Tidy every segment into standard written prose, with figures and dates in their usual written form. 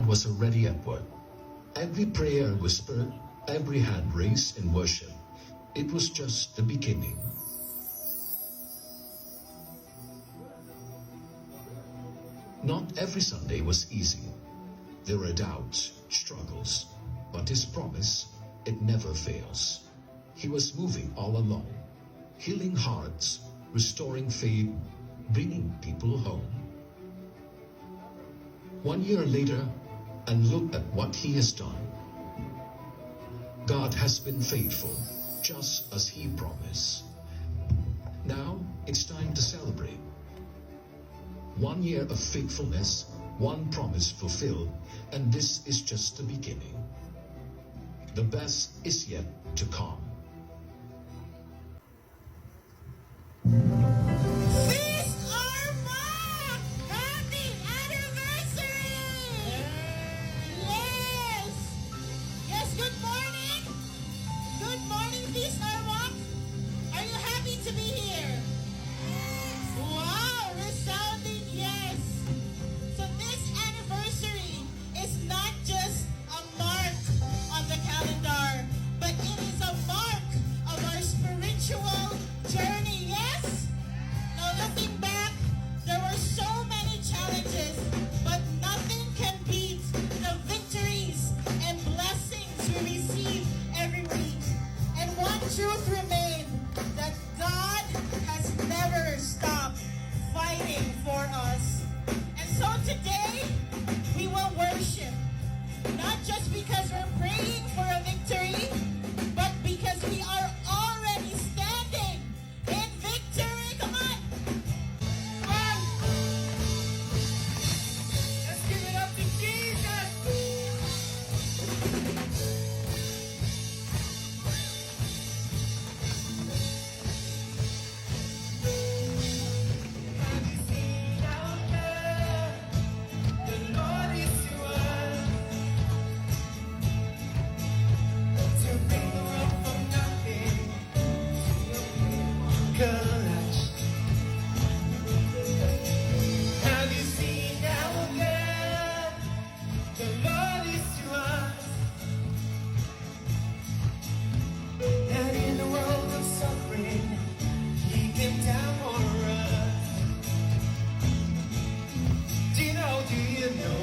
was already at work. Every prayer whispered, every hand raised in worship. It was just the beginning. Not every Sunday was easy. There were doubts, struggles, but his promise, it never fails. He was moving all along, healing hearts, restoring faith, bringing people home. 1 year later, and look at what he has done. God has been faithful, just as he promised. Now, it's time to celebrate. 1 year of faithfulness, one promise fulfilled, and this is just the beginning. The best is yet to come. Miss Arma! Happy anniversary! Yes! Yes, good morning! Good morning, Miss Arma! Are you happy to be here? Wow! Resounding yes! So this anniversary is not just a mark on the calendar, but it is a mark of our spiritual journey, yes? Now looking back, there were so many challenges, but nothing can beat the victories and blessings we receive every week. And one truth remains, that God has never stopped fighting for us. And so today, we will worship, not just because we're praying for a victory, but because we are already standing in victory. Come on! Let's give it up to Jesus! Have you seen how good the Lord is to us? And in the world of suffering, He came down for us. Do you know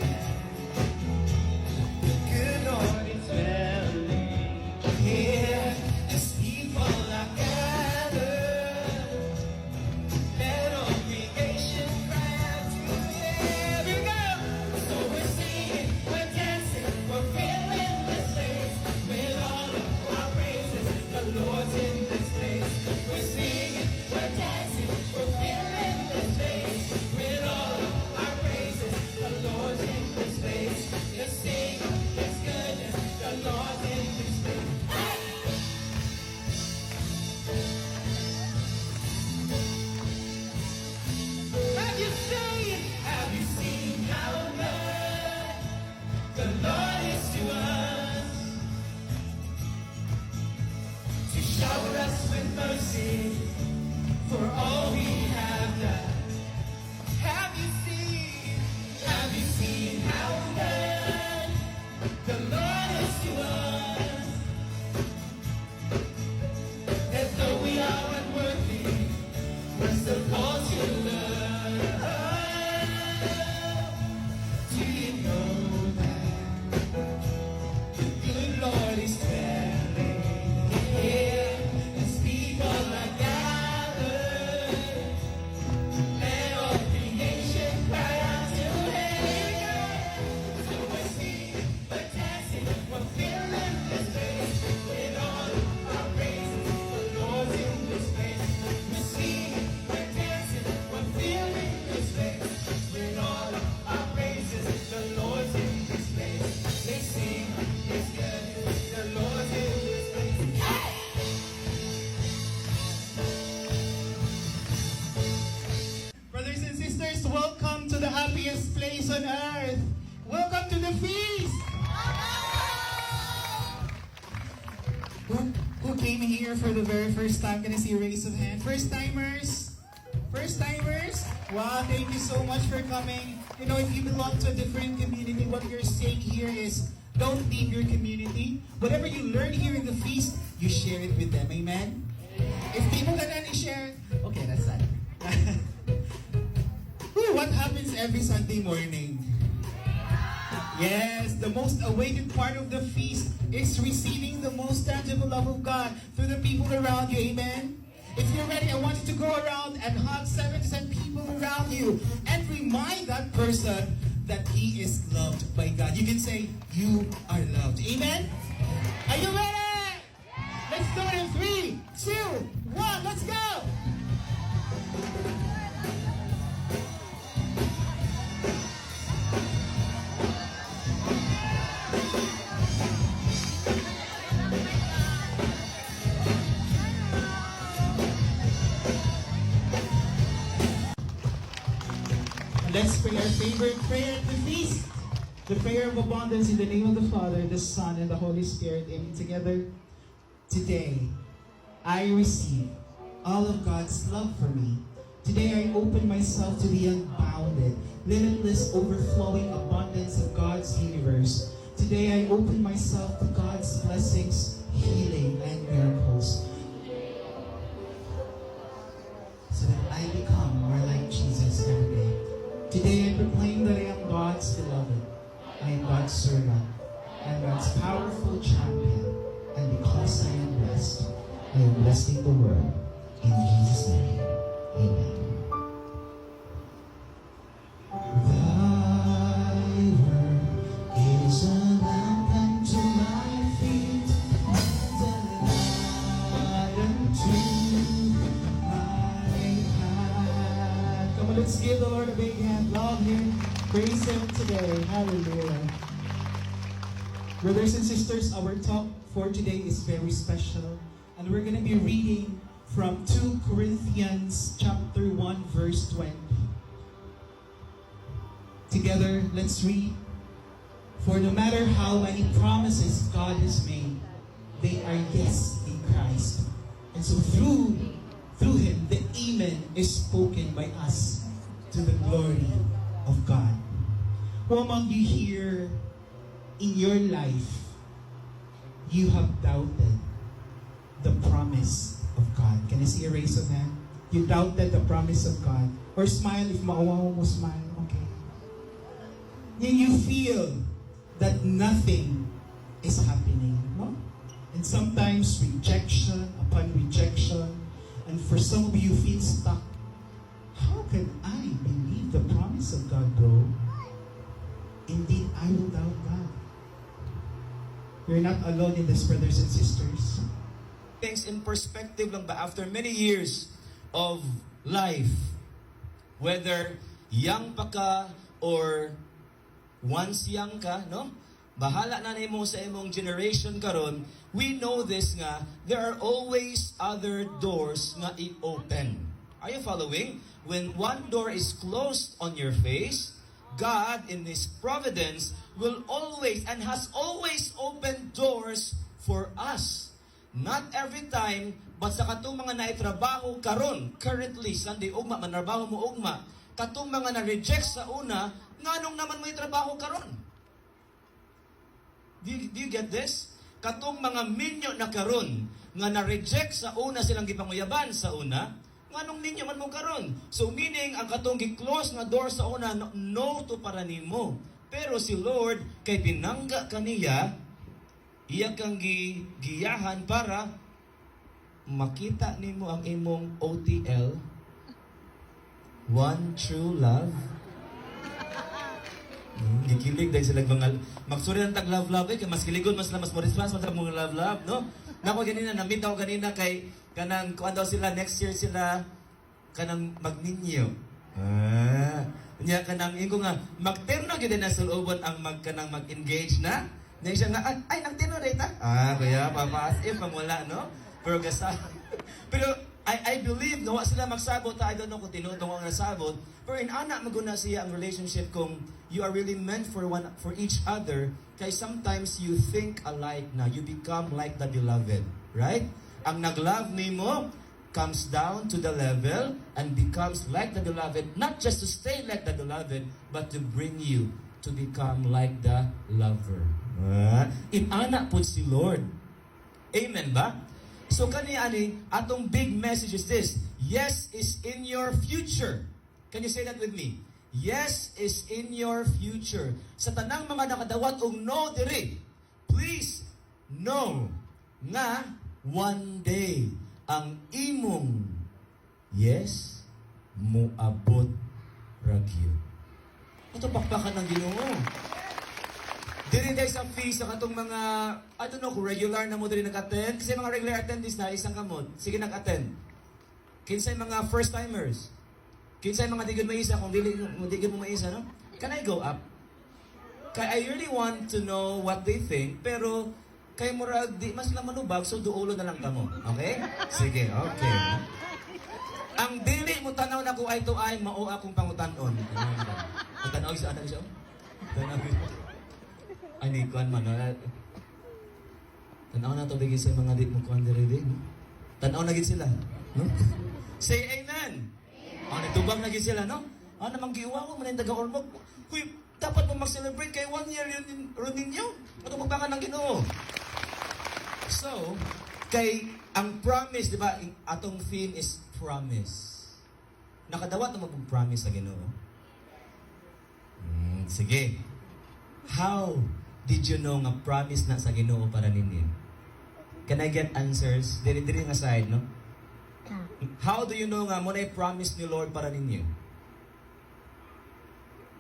that the good Lord is dwelling here as people are gathered? Let all creation cry out to Him. Here we go. So we're singing, we're dancing, we're filling this place with all of our praises. The Lord's in this place. We're singing, we're dancing, we're filling this place with all of our praises. The Lord's in this place. Let's sing His goodness. The Lord's in this place. Hey! Have you seen how good the Lord is to us? To shower us with mercy for all we have done. Have you seen how good the Lord is to us? That though we are unworthy, we're still called to love. Do you know that the good Lord is dwelling here as people are gathered? Let all creation cry out to Him. So we're singing, we're dancing, we're filling this place with all of our praises. The Lord's in this place. We're singing, we're dancing, we're filling this place with all of our praises. The Lord's in this place. They sing His goodness. The Lord's in this place. Hey! Brothers and sisters, welcome to the happiest place on earth. Welcome to the feast. Who came here for the very first time? Can I see a raise of hand? First timers? First timers, wow, thank you so much for coming. You know, if you belong to a different community, what you're saying here is don't leave your community. Whatever you learn here in the feast, you share it with them. Amen? If people can only share, okay, that's that. Ooh, what happens every Sunday morning? Yes, the most awaited part of the feast is receiving the most tangible love of God through the people around you. Amen? If you're ready, I want you to go around and hug 7 to 10 people around you and remind that person that he is loved by God. You can say, you are loved. Amen? Are you ready? Let's do it in 3, 2, 1. Let's go! Let's pray our favorite prayer at the feast. The prayer of abundance in the name of the Father, the Son, and the Holy Spirit. Amen. Together. Today, I receive all of God's love for me. Today, I open myself to the unbounded, limitless, overflowing abundance of God's universe. Today, I open myself to God's blessings, healing, and miracles, so that I become more like Jesus every day. Today I proclaim that I am God's beloved. I am God's servant. I am God's powerful champion. And because I am blessed, I am blessing the world. In Jesus' name, amen. Thy word is a lamp unto my feet, and a light unto my path. Come on, let's give the Lord a big hand. Love Him. Praise Him today. Hallelujah. Brothers and sisters, our talk for today is very special. And we're going to be reading from 2 Corinthians chapter 1 verse 20. Together, let's read. For no matter how many promises God has made, they are yes in Christ. And so through Him, the Amen is spoken by us to the glory of God. Who among you here in your life, you have doubted the promise of God? Can I see a raise of hand? You doubted the promise of God. Or smile if maawa mo smile. Okay. You feel that nothing is happening. No? And sometimes rejection upon rejection. And for some of you feel stuck. How can I believe the promise of God, bro? Indeed, I will doubt God. You're not alone in this, brothers and sisters. Things in perspective lang ba after many years of life, whether young pa ka or once young ka, no? Bahala na nimo sa imong generation karon, we know this nga, there are always other doors nga i-open. Are you following? When one door is closed on your face, God in His providence will always and has always opened doors for us. Not every time, but sa katong mga naitrabaho karon, currently, Sunday ugma, manarbaho mo ugma, katong mga na-reject sa una, nganong naman mo itrabaho karon? Do you get this? Katong mga minyo na karon, nga na-reject sa una silang gipanguyaban sa una, nganong ninyo man mo karon? So meaning, ang katong gi-close na door sa una, no to para nimo. Pero si Lord, kay pinangga kaniya, iya kang giyahan para makita nimo ang imong OTL, one true love. Gikilig dahil sila mga magsuri ng tag love-love kay mas kiligon mas mas mo response mas mga love-love, no? Nako ganina na-meet ako ganina kay kanang kuan daw sila next year sila kanang magninyo. Nya kanang ingo nga magterno gyud na sulubon ang magkanang mag-engage na. Nya siya nga ay ang terno data. Kaya papaas if wala, no? Pero gasa. Pero I believe na wa sila magsabot. I don't know kung tinutong ang nasabot. Pero in anak maguna siya ang relationship kung you are really meant for each other. Kay sometimes you think alike na. You become like the beloved. Right? Ang nag-love nimo, comes down to the level and becomes like the beloved, not just to stay like the beloved, but to bring you to become like the lover. Inana po si Lord. Amen ba? So kani atong big message is this: yes is in your future. Can you say that with me? Yes is in your future. Sa tanang mga nakadawat og no diri, please know nga one day ang imong yes moabot ragyo. Ito pakpakan ng Ginoo. Diri dahil sa fees sa katong mga, I don't know kung regular na mo diri nag-attend. Kasi mga regular attendees na isang kamot, sige nag-attend. Kinsay mga first timers. Kinsay mga digod maisa, kung digod mo maisa, no? Can I go up? I really want to know what they think, pero kay murag di mas lang manubag, so duulo na lang kamo. Okay? Sige, okay. Ang dili mo tanaw na ko ay to ay mao akong pangutan-on. Tanaw sa ana siya. Tanaw. Ay ni kuan man. Tanaw na to bigay sa mga di mo kuan diri, no? Tanaw na gid sila, no? Say amen. Nagtubang na gid sila, no? Namang giuwa ko man taga-ormog. Huy, dapat mo mag-celebrate kay 1 year yun ninyo. Ano magbangan ng Ginoo? So, kay ang promise, di ba, atong theme is promise. Nakadawat na mag-promise sa Ginoo. Sige. How did you know nga promise na sa Ginoo para ninyo? Can I get answers? Diri nga side, no? How do you know nga mo na promise ni Lord para ninyo?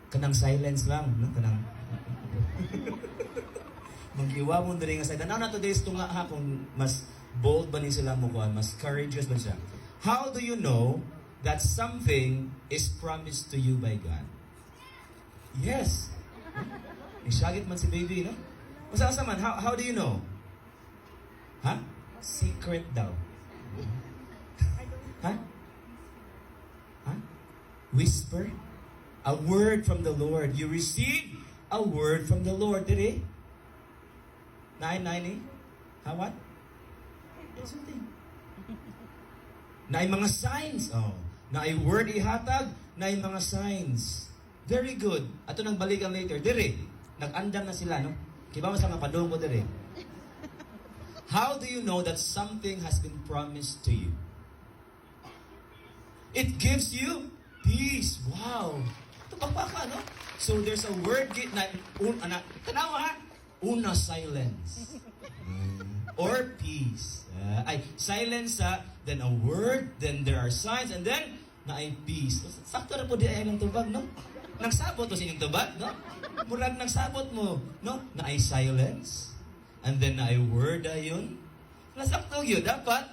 Kanang silence lang, no? Kanang mag-iwa mo diri nga side. Ano na to days tunga ha kung mas bold ba ni sila mo kuan, mas courageous ba siya? How do you know that something is promised to you by God? Yes. Isyagit man si baby, no? Masa man, how do you know? Ha? Secret daw. Ha? Ha? Whisper? A word from the Lord. You receive a word from the Lord. Did he? 990? How what? Something. Na ay mga signs. Na ay word ihatag, na ay mga signs. Very good. Ato nang balikan later. Dire, nag-andam na sila, no? Kiba mo sa mga padung ko dire. How do you know that something has been promised to you? It gives you peace. Wow. Ito pagpaka, no? So there's a word tanawa ha? Una, silence. Or peace. Silence, then a word, then there are signs, and then na ay peace. Sakto na po di ay ng tubag, no? Nagsabot mo sa inyong tubag, no? Murag nagsabot mo, no? Na ay silence, and then na ay word ayun. Nasakto yun. Dapat,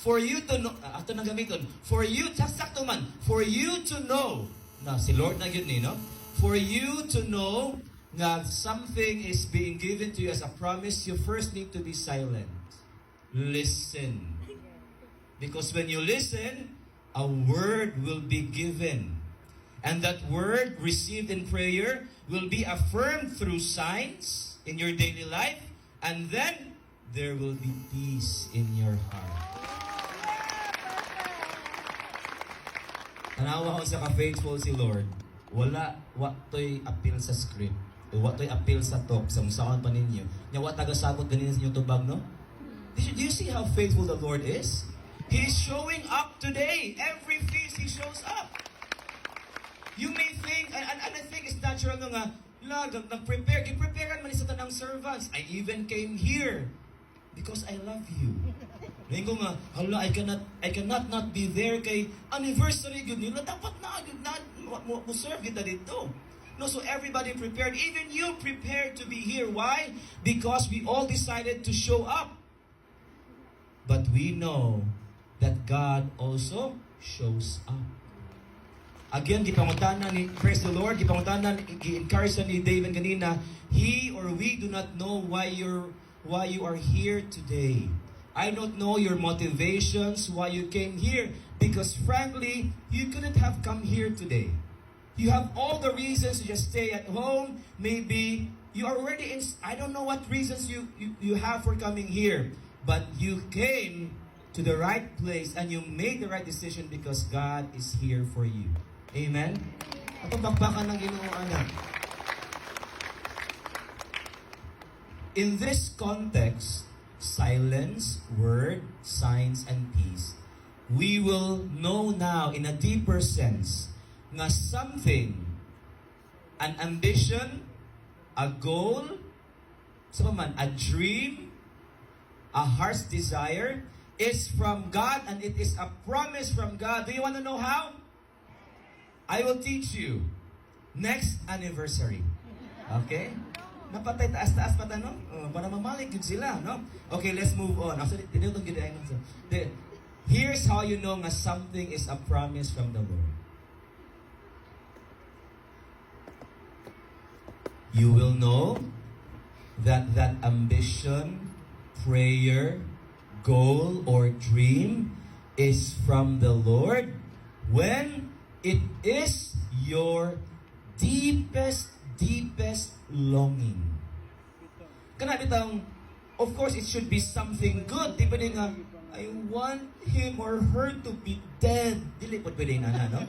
for you to know, ato nang gamiton, for you, sakto man, for you to know, na si Lord na yun, no? For you to know that something is being given to you as a promise, you first need to be silent. Listen. Because when you listen, a word will be given. And that word received in prayer will be affirmed through signs in your daily life. And then, there will be peace in your heart. Tanawa ko sa ka-faithful si Lord. Wala, wato'y appeal sa script. Wato'y appeal sa talk. Sa musaon pa ninyo. Nya wat taga-sabot ganina sa inyong tubag, no? Do you see how faithful the Lord is? He is showing up today. Every feast, He shows up. You may think, and I think it's natural nga, nag-prepare. Gipreparean man sa tanang servants. I even came here because I love you. Ngayon ko nga, hala, I cannot not be there kay anniversary good nila. Dapat na mo serve kita dito. No, so everybody prepared. Even you prepared to be here. Why? Because we all decided to show up. But we know that God also shows up. Again, gipangutanan ni, praise the Lord, gipangutanan, gi-encourage ni David kanina, he or we do not know why you are here today. I don't know your motivations, why you came here, because frankly, you couldn't have come here today. You have all the reasons to just stay at home. Maybe you are already in, I don't know what reasons you have for coming here. But you came to the right place and you made the right decision because God is here for you. Amen? At bakbakan ng Ginoo, anak. In this context, silence, word, signs, and peace, we will know now in a deeper sense na something, an ambition, a goal, a dream, a heart's desire is from God and it is a promise from God. Do you want to know how? I will teach you. Next anniversary. Okay? Napatay taas-taas pa no? Para mamalik yun sila, no? Okay, let's move on. Actually, here's how you know nga something is a promise from the Lord. You will know that ambition, prayer, goal, or dream is from the Lord when it is your deepest longing. Kana bitang, of course, it should be something good. Di ba din nga, I want him or her to be dead. Dili po pwede na, no?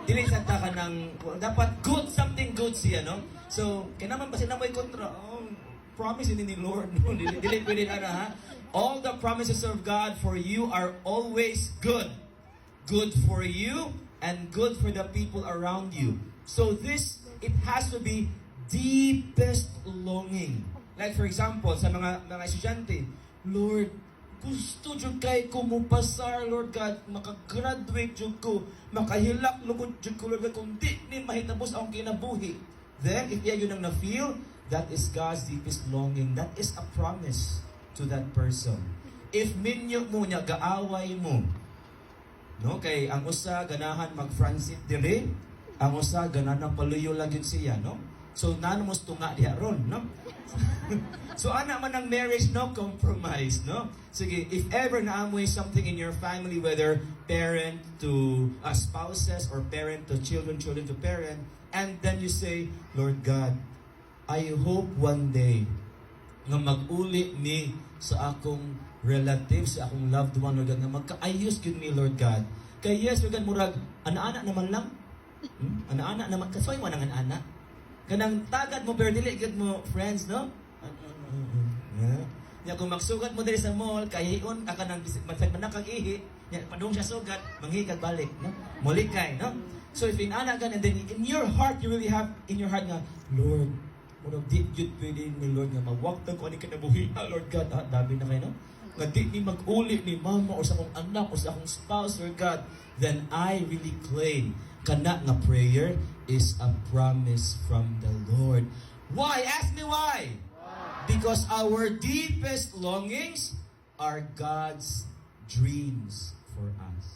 Dili sa taka ng, dapat good, something good siya, no? So, kaya naman ba sila may kontra? Oh, promise ni Lord. No? Dili pwede na, ha? All the promises of God for you are always good. Good for you and good for the people around you. So this, it has to be deepest longing. Like for example, sa mga estudyante, Lord, gusto jud kay ko mo pasar, Lord God, makagraduate jud ko, makahilak lugod jud ko, Lord God, kung di ni mahitapos akong kinabuhi. Then, if yun ang na-feel, that is God's deepest longing. That is a promise to that person. If minyo mo niya, gaaway mo, no? Kay ang usa ganahan mag-Francit dire, ang usa ganahan paluyo lagi siya, no? So nano mo tunga diha ron, no? So ana man ang marriage, no compromise, no? Sige, if ever naamoy something in your family, whether parent to spouses or parent to children, children to parent, and then you say, Lord God, I hope one day nga mag-uli ni sa akong relatives, sa akong loved one, Lord God, na magkaayos yun me, Lord God. Kaya yes, Lord God, murag, ana-ana naman lang. Ana-ana naman, kasoy mo nang ana-ana. Kanang tagad mo, pero dili gud mo, friends, no? Ya, kung magsugat mo diri sa mall, kahiyon, ka nang manakag-ihi, padung siya sugat, manghikag balik, no? Mulikay, no? So if inana ka, and then in your heart, you really have, in your heart nga, Lord, murag di jud pwede ni Lord nga mawaktan ko ani kinabuhi, Lord God, dabi na kayo, no? Nga di ni mag-uli ni mama o sa akong anak o sa akong spouse, Lord God, then I really claim kana nga prayer is a promise from the Lord. Why? Ask me why. Because our deepest longings are God's dreams for us.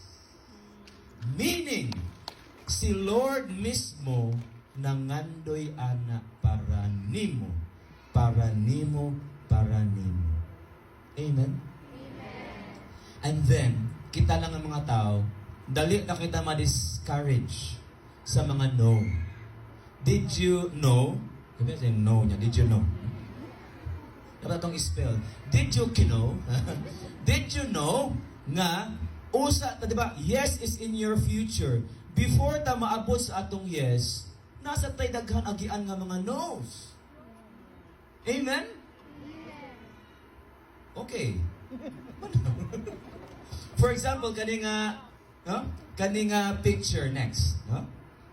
Meaning, si Lord mismo nangandoy ana para nimo, para nimo, para nimo. Amen? And then, kita lang ang mga tao, dali na kita ma-discourage sa mga no. Did you know? Sabi natin no niya. Did you know? Dapat itong spell. Did you know? Did you know nga usa, di ba? Yes is in your future. Before ta maabot sa atong yes, nasa tay daghan agian nga mga no's. Amen? Okay. For example, kaning picture next, no?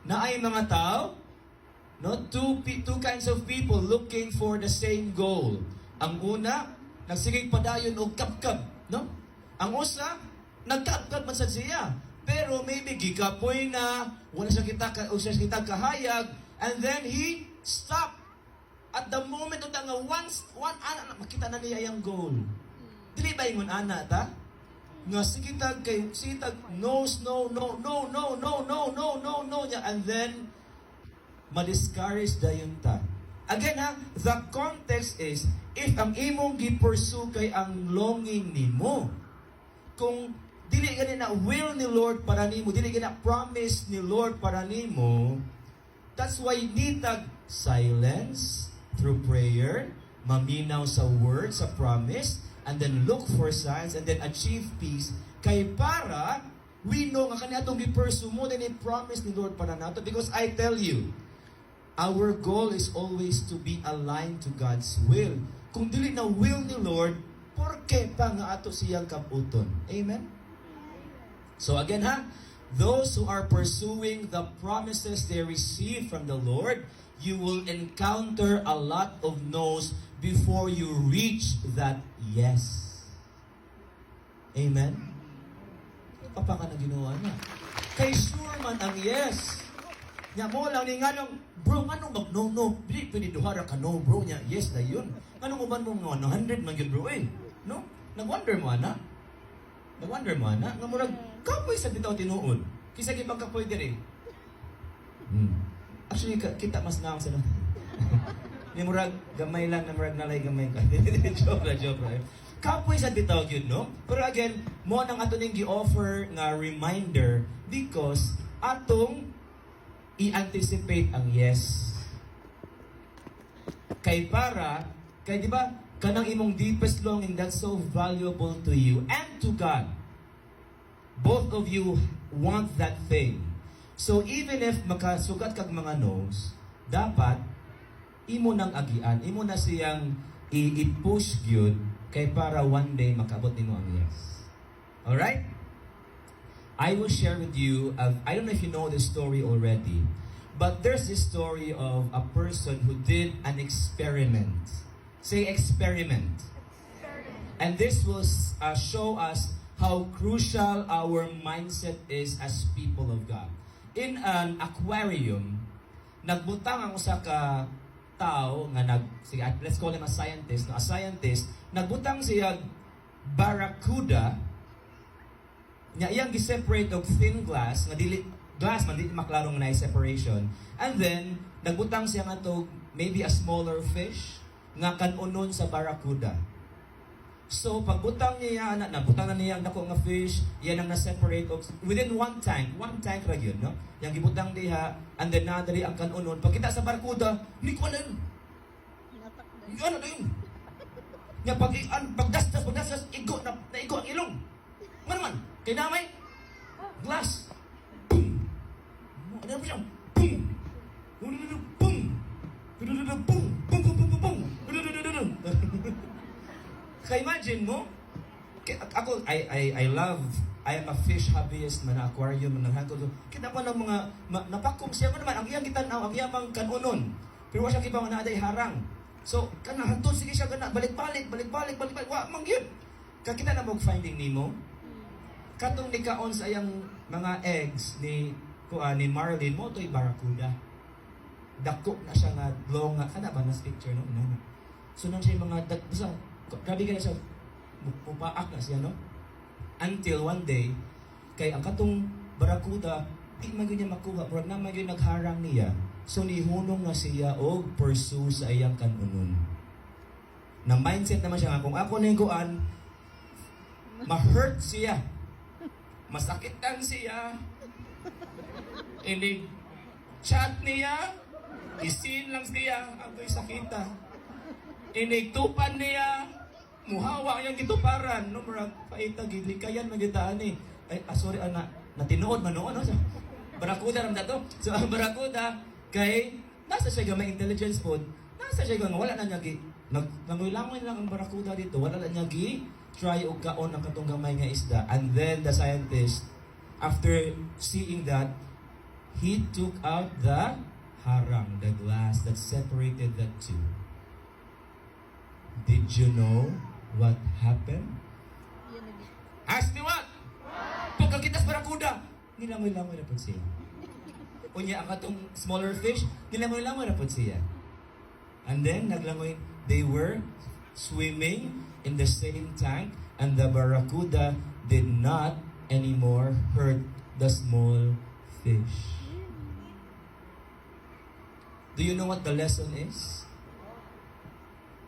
Na ay mga tao, no? Two kinds of people looking for the same goal. Ang una, nagsigig padayon og kapkap, no? Ang usa, nagkapkap man sad siya. Pero maybe gikapoy na, wala siya kita kahayag, and then he stopped. At the moment nga one ana makita na niya yung goal. Dili ba ingon ana ta? Nga sigitag no niya, and then ma-discourage dayon ta. Again ha, the context is if ang imong gi-pursue kay ang longing nimo, kung dili gani na will ni Lord para nimo, dili gani na promise ni Lord para nimo, that's why nitag silence through prayer, maminaw sa word, sa promise, and then look for signs, and then achieve peace, kay para we know nga kani atong gi-pursue mo din i-promise ni Lord para nato. Because I tell you, our goal is always to be aligned to God's will. Kung dili na will ni Lord, porke pa nga ato siyang kabuton? Amen? So again ha, those who are pursuing the promises they receive from the Lord, you will encounter a lot of no's before you reach that yes. Amen? Papa ka na ginawa na. Kay sure man ang yes. Nya mo lang ni nga nung, bro, ano mag no, Dili piniduhara ka no, bro, nya, yes na yun. Ano mo man mo mga 100 man yun, bro, eh. No? Nag-wonder mo, ana? Nag-wonder mo, ana? Nga murag, kapoy sa bitaw tinuod. Kisa kipag kapoy diri. Actually, kita mas naang sa Ni murag, gamay lang na murag nalay gamay ka. joke la. Kapoy sa bitaw yun, no? Pero again, mo nang ato ning gi-offer nga reminder because atong i-anticipate ang yes. Kay di ba, kanang imong deepest longing that's so valuable to you and to God. Both of you want that thing. So even if makasugat kag mga no's, dapat imo nang agian, imo na siyang i-push gyud kay para one day makabot nimo ang yes. All right? I will share with you, I don't know if you know this story already, but there's this story of a person who did an experiment. Say experiment. And this will show us how crucial our mindset is as people of God. In an aquarium, nagbutang ang usa ka tao nga let's call him a scientist. No? A scientist, nagbutang siya barracuda nya iyang gi-separate og thin glass nga dili glass man dili maklarong na separation, and then nagbutang siya nga to maybe a smaller fish nga kanunon sa barracuda. So pagbutang niya nabutang na niya ang dako nga fish, yan ang na-separate og within one tank ra gyud, no? Yang gibutang diha, and then nadali ang kanunon. Pagkita sa barracuda, ni ko lang. Ano na yun? Nga pagdastas, igo ang ilong. Ano man? Kaya namay, glass. Boom! Ano ba siya? Boom! Boom! Boom! Boom! Kaya imagine mo, ako, I am a fish hobbyist man, aquarium man, kita ko ng mga, napakong siya mo naman, ang iyang gitanaw, ang iyang kanunon. Pero siya kiba na aday harang. So, kanahantod, sige siya gana, balik-balik, wa, mangyun. Kakita na mo Finding Nemo? Katong nikaon sa iyang mga eggs ni Marlin mo, to'y barracuda. Dako na siya nga, long nga, kana ba nas picture, no? So, nang siya mga, basta, grabe ka na siya, mupaak na siya, no? Until one day, kay ang katong barracuda, di man niya makuha, pero na man nagharang niya. So nihunong na siya o pursue sa iyang kanunon. Na mindset naman siya nga, kung ako na yung kuan, ma-hurt siya. Masakitan siya. Chat niya, isin lang siya, ako'y sakita. Tupan niya, muhawa yung gituparan, no, marag paita gili kayan magitaan ni. Sorry ana, natinood man no ano siya. Barracuda ram dato. So ang barracuda kay nasa siya gamay intelligence pod. Nasa siya nga wala na niya gi nangulangoy lang ang barracuda dito. Wala na niya gi try og kaon ang katong gamay nga isda. And then the scientist, after seeing that, he took out the harang, the glass that separated the two. Did you know what happened? Ask me what? Pagkakitas barracuda, nilangoy-langoy na po siya. Unya, ang katong smaller fish, nilangoy-langoy na po siya. And then, naglangoy, they were swimming in the same tank, and the barracuda did not anymore hurt the small fish. Do you know what the lesson is?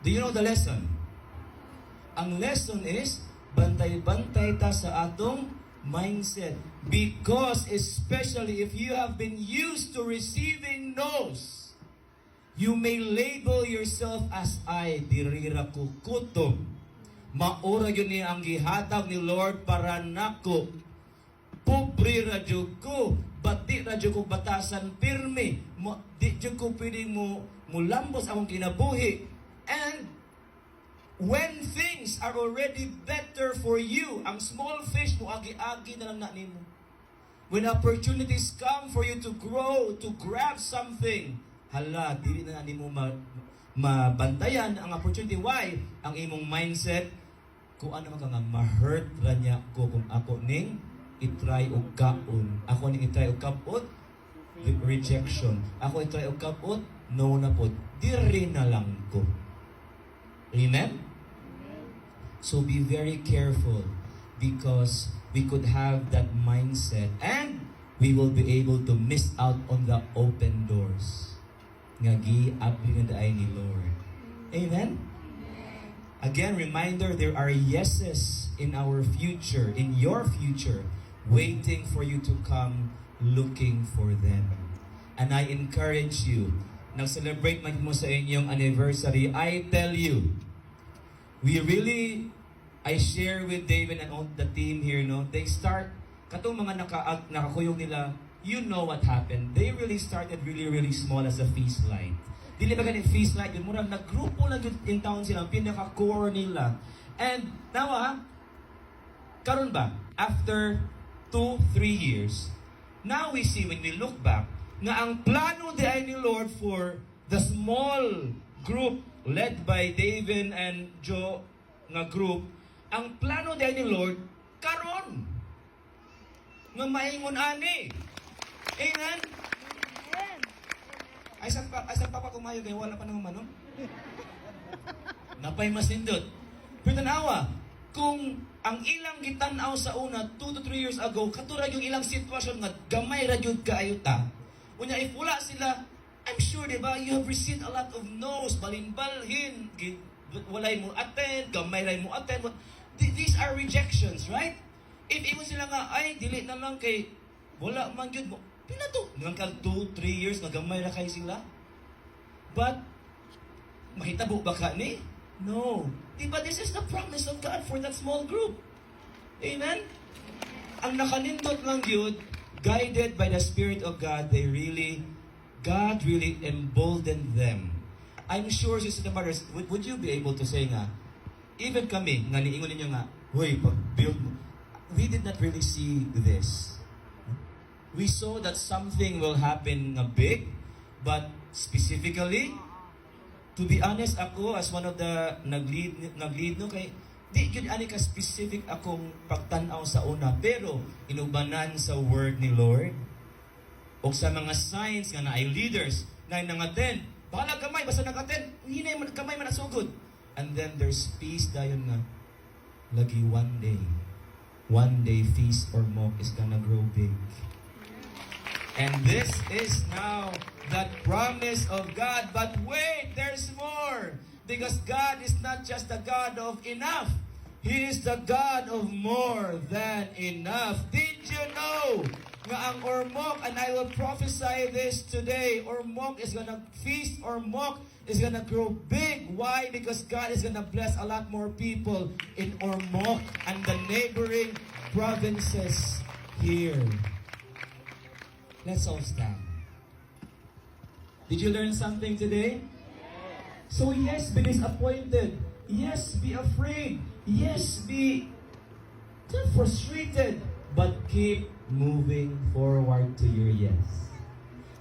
Do you know the lesson? Ang lesson is, bantay-bantay ta sa atong mindset. Because especially if you have been used to receiving no's, you may label yourself as I, dirira ko kutom. maura yun niya ang gihatag ni Lord para nako. Pobre radyo ko, but di radyo ko batasan pirmi. Di radyo ko pwedeng mulambos akong kinabuhi. And when things are already better for you, ang small fish mo agi-agi na lang na nimo. When opportunities come for you to grow, to grab something, hala, dili na nimo mabantayan ang opportunity. Why? Ang imong mindset, kung ano man ka nga, ma-hurt ra niya ko kung ako ning itry og kaon. Ako ning itry og kapot, rejection. Ako itry og kapot, no na po. Diri na lang ko. Amen? So be very careful because we could have that mindset and we will be able to miss out on the open doors nga gi-abli nga daay ni Lord. Amen? Again, reminder, there are yeses in our future, in your future, waiting for you to come looking for them. And I encourage you, nag-celebrate man mo sa inyong anniversary, I tell you, I share with David and all the team here, no? They start, katong mga nakakuyog nila, you know what happened. They really started really small as a feast light. Dili ba ganit feast light, yun murag naggrupo lang yun in town sila, pinaka-core nila. And now karon ba, after 2-3 years, now we see, when we look back, nga ang plano di ni Lord for the small group led by David and Joe nga group, ang plano di ni Lord, karon nga maingon ani. Amen? Ay san pa kumayo kay wala pa nang manong. Napay mas nindot. Pero tanawa, kung ang ilang gitanaw sa una 2 to 3 years ago, katura yung ilang sitwasyon nga gamay ra jud kaayo ta. Unya if wala sila, I'm sure diba you have received a lot of no's, balinbalhin, walay mo attend, gamay ra mo attend. These are rejections, right? If even sila nga ay dili na lang kay wala man jud mo. Pila to? Nangkal 2-3 years nagamay ra kay sila. But makitabo ba ka ni? No. Diba this is the promise of God for that small group. Amen? Ang nakanindot lang yun, guided by the Spirit of God, God really emboldened them. I'm sure, Sister Mothers, would you be able to say nga, even kami, nga niingon ninyo nga, huy, pag-build mo, we did not really see this. We saw that something will happen big, but specifically, to be honest, ako as one of the nag-lead no kay di gyud ani ka specific akong pagtan-aw sa una, pero inubanan sa word ni Lord o sa mga signs nga naay leaders na nang-attend. Bahala kamay basta nag-attend, hinay man kamay man asugod. And then there's peace dayon nga lagi one day feast or mock is gonna grow big. And this is now that promise of God. But wait, there's more. Because God is not just the God of enough. He is the God of more than enough. Did you know nga ang Ormoc, and I will prophesy this today, Ormoc is gonna feast, Ormoc is gonna grow big. Why? Because God is gonna bless a lot more people in Ormoc and the neighboring provinces here. Let's all stand. Did you learn something today? So yes, be disappointed. Yes, be afraid. Yes, be frustrated. But keep moving forward to your yes.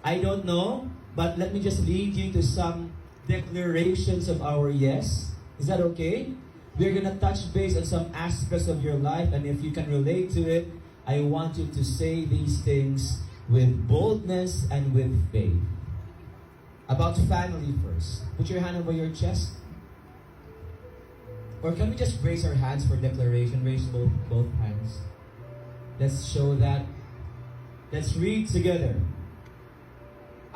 I don't know, but let me just lead you to some declarations of our yes. Is that okay? We're gonna touch base on some aspects of your life, and if you can relate to it, I want you to say these things with boldness and with faith. About family first. Put your hand over your chest. Or can we just raise our hands for declaration? Raise both hands. Let's show that. Let's read together.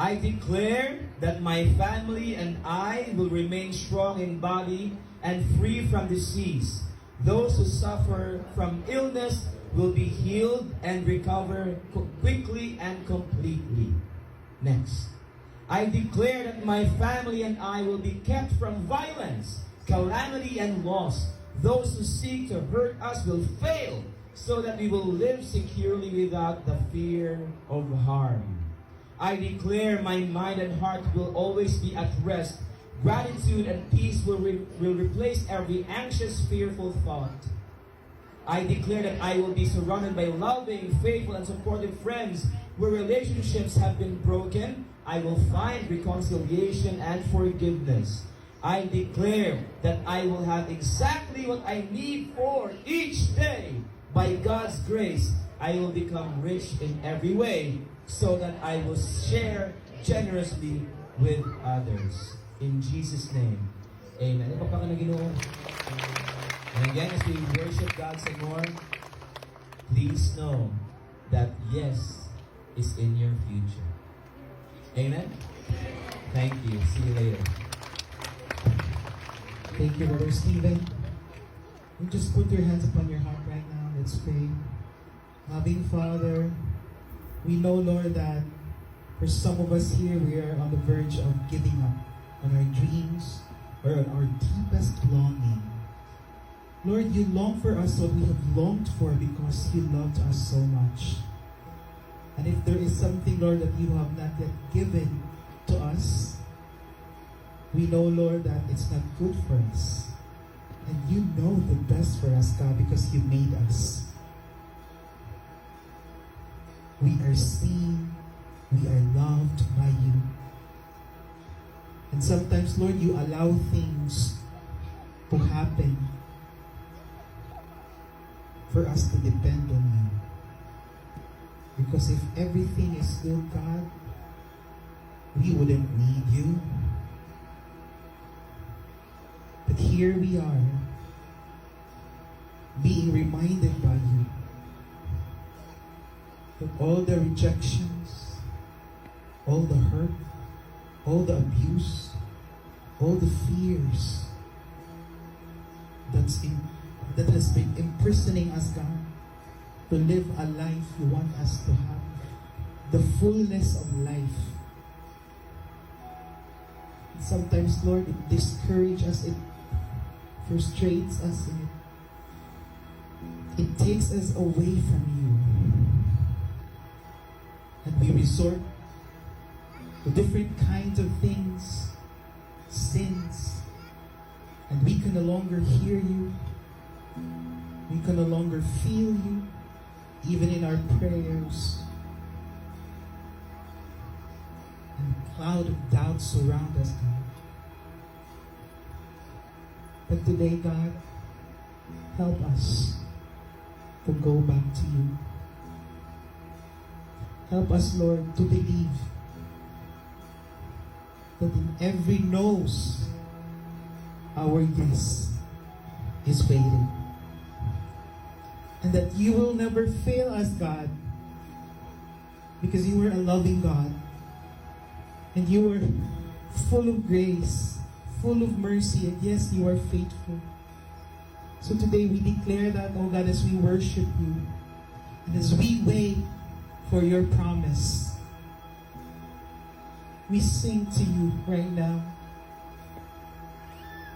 I declare that my family and I will remain strong in body and free from disease. Those who suffer from illness will be healed and recover quickly and completely. Next. I declare that my family and I will be kept from violence, calamity, and loss. Those who seek to hurt us will fail, so that we will live securely without the fear of harm. I declare my mind and heart will always be at rest. Gratitude and peace will replace every anxious, fearful thought. I declare that I will be surrounded by loving, faithful, and supportive friends. Where relationships have been broken, I will find reconciliation and forgiveness. I declare that I will have exactly what I need for each day. By God's grace, I will become rich in every way, so that I will share generously with others. In Jesus' name, amen. Ito pa ka na Ginoo. And again, as we worship God some more, please know that yes is in your future. Amen? Thank you. See you later. Thank you, Brother Stephen. You just put your hands upon your heart right now. Let's pray. Loving Father, we know, Lord, that for some of us here, we are on the verge of giving up on our dreams or on our deepest longing. Lord, you long for us what we have longed for because you loved us so much. And if there is something, Lord, that you have not yet given to us, we know, Lord, that it's not good for us. And you know the best for us, God, because you made us. We are seen, we are loved by you. And sometimes, Lord, you allow things to happen for us to depend on you. Because if everything is good, God, we wouldn't need you. But here we are, being reminded by you that all the rejections, all the hurt, all the abuse, all the fears that has been imprisoning us, God, to live a life you want us to have, the fullness of life. Sometimes, Lord, it discourages us, it frustrates us, and it takes us away from you. And we resort to different kinds of things, sins, and we can no longer hear you. We can no longer feel you, even in our prayers. And a cloud of doubt surround us, God. But today, God, help us to go back to you. Help us, Lord, to believe that in every nose, our yes is waiting. And that you will never fail us, God, because you are a loving God. And you are full of grace, full of mercy, and yes, you are faithful. So today we declare that, oh God, as we worship you, and as we wait for your promise, we sing to you right now.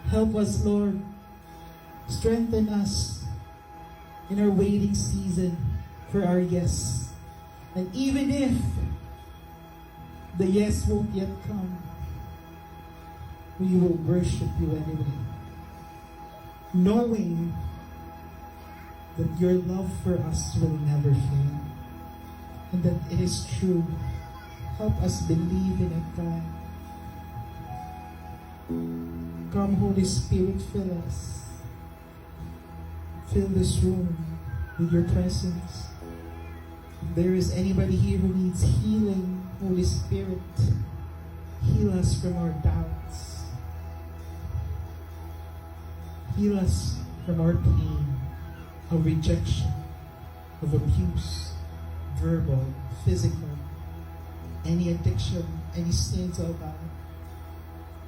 Help us, Lord. Strengthen us in our waiting season for our yes. And even if the yes won't yet come, we will worship you anyway, knowing that your love for us will never fail, and that it is true. Help us believe in it, God. Come, Holy Spirit, fill us. Fill this room with your presence. If there is anybody here who needs healing, Holy Spirit, heal us from our doubts. Heal us from our pain of rejection, of abuse, verbal, physical, any addiction, any sins, oh God.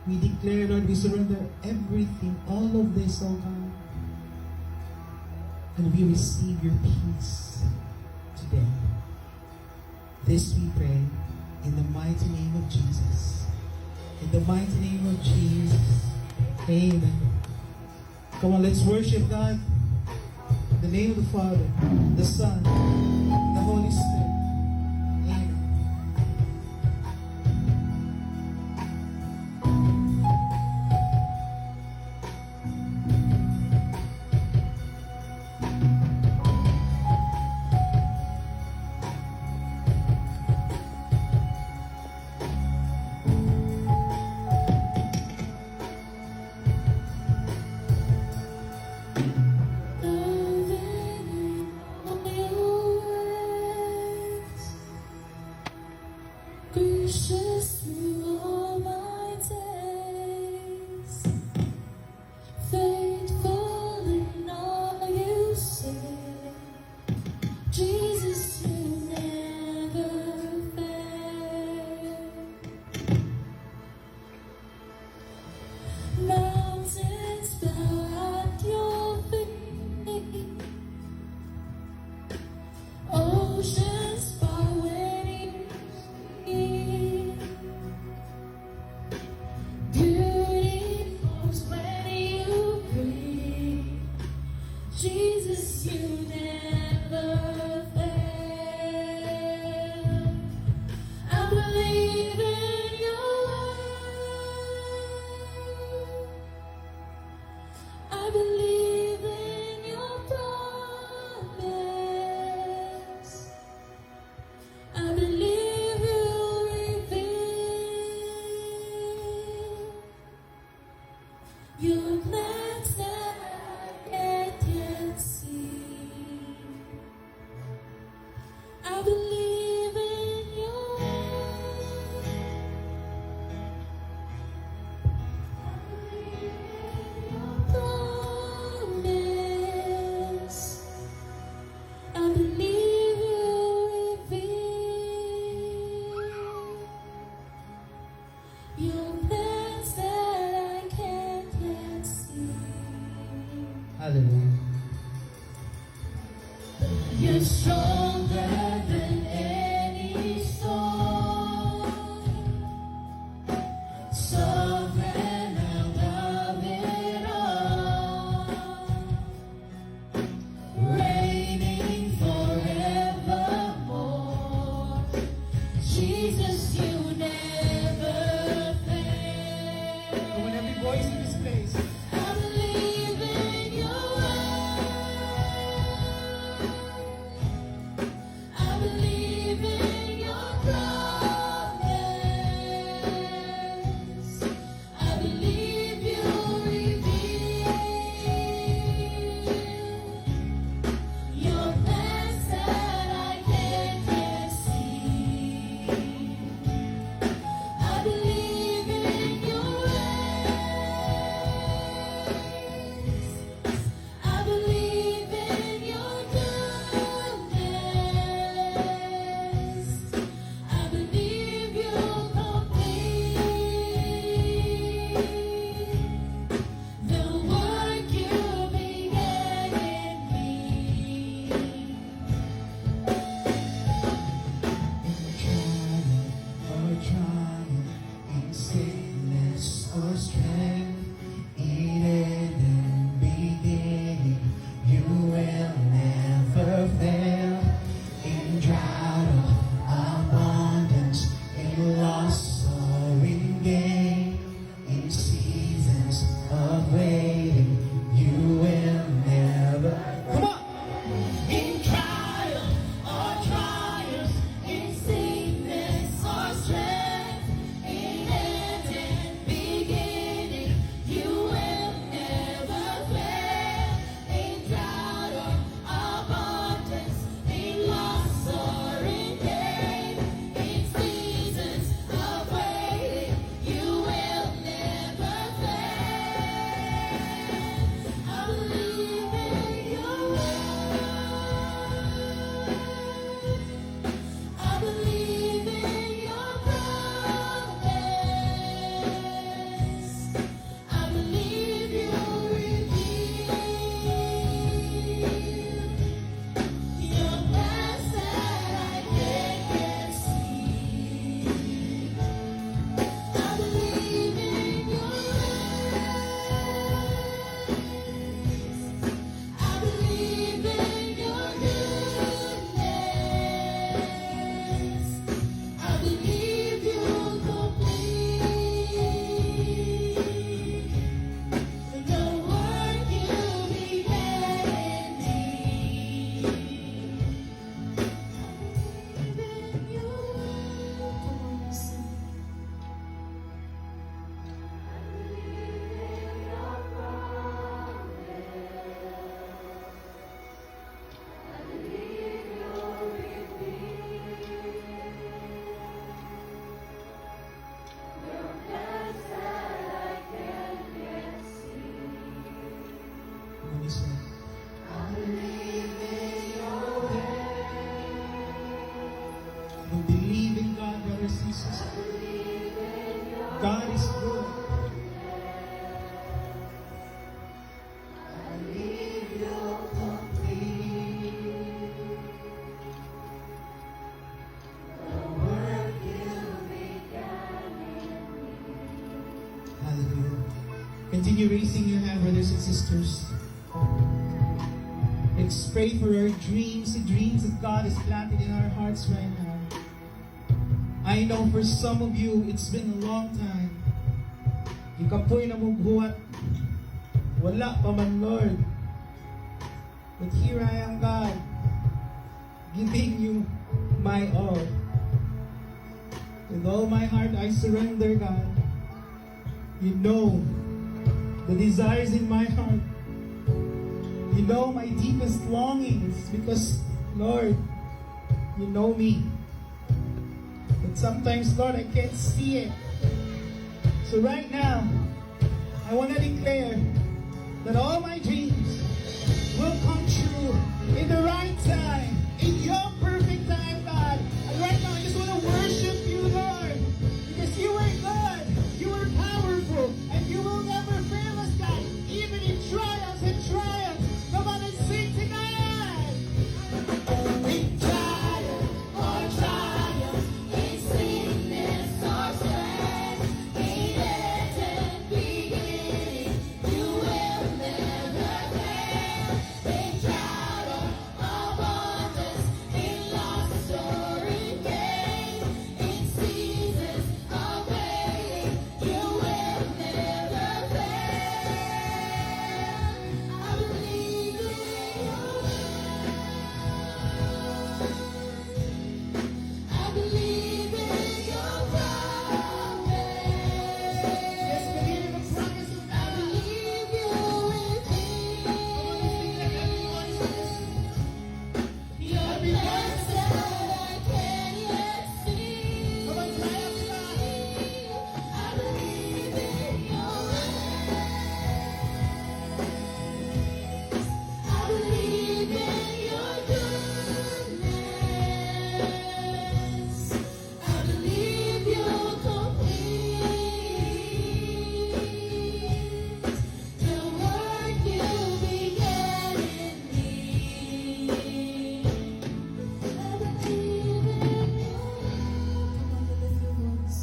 We declare, Lord, we surrender everything, all of this, oh God. And we receive your peace today. This we pray in the mighty name of Jesus. In the mighty name of Jesus. Amen. Come on, let's worship God. In the name of the Father, the Son, the Holy Spirit. Amen. Gracious through all my days, faithful in all you say. Jesus, you never fail. Mountains bow at your feet, oceans fall when you speak. Beauty comes when you breathe. Jesus, you never fail. I believe in your word. I believe in your promise. I believe you'll reveal your plans that I can't yet see. I believe in your word. I believe in your promise. I believe you'll reveal your plans that I can't yet see. Hallelujah. You're stronger than any storm, sovereign above it all, reigning forevermore. Jesus, you never fail. Come on, every voice in this place. I believe in your word. Continue raising your hand, brothers and sisters. Let's pray for our dreams, the dreams that God has planted in our hearts right now. I know for some of you, it's been a long time. Ikapoy na mughuat. Wala pa man, Lord. But here I am, God, giving you my all. With all my heart, I surrender, God. You know the desires in my heart. You know my deepest longings because, Lord, you know me. But sometimes, Lord, I can't see it. So right now, I want to declare that all my dreams will come true in the right time, in your perfect time, God. And right now, I just want to worship you, Lord, because you are good, you are powerful, and you will never fail us, God, even in trials and triumphs. Come on and sing tonight. In triumph or triumph, in sickness or strength, in end and beginning, you will never fail. In drought or abundance, in loss or in gain, in seasons of waiting, you will never fail. I believe in you. I believe in your promise. Yes, believe in the promise of I God. believe you with me. Your plans that I can't yet see. Come on, cry out to God. I believe in your ways. I believe in your goodness. I believe you'll complete the work you began in me. I believe in you. Come on, lift your voice.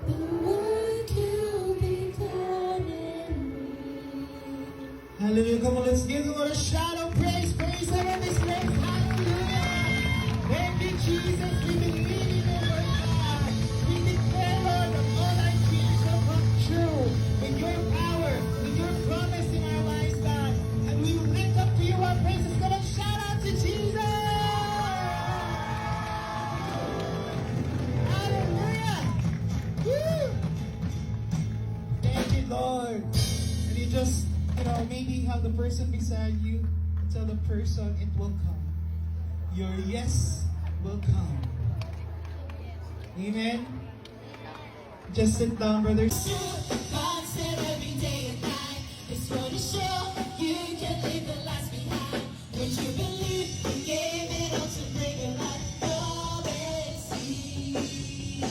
The work you began in me. Hallelujah. Come on, let's give the Lord a shout of praise. Praise Him in this place. Hallelujah. Thank you, Jesus. We believe in you, Lord God. We declare, Lord, that all our dreams will come true with your power, with your promise in our lives, God. And we will lift up to you our praises. Come on, shout out to Jesus. Hallelujah. Woo. Thank you, Lord. And you just, maybe have the person beside you and tell the person it will come. Your yes will come. Amen. Just sit down, brothers. God said every day and night, it's for to show you can leave the lies behind. What you believe, you gave it all to bring it life. Love and see,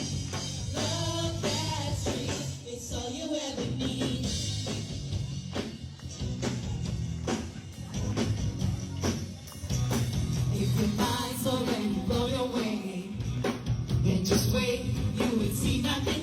love that's free. It's all you ever need. If your mind's already blown away, then just wait. You would see nothing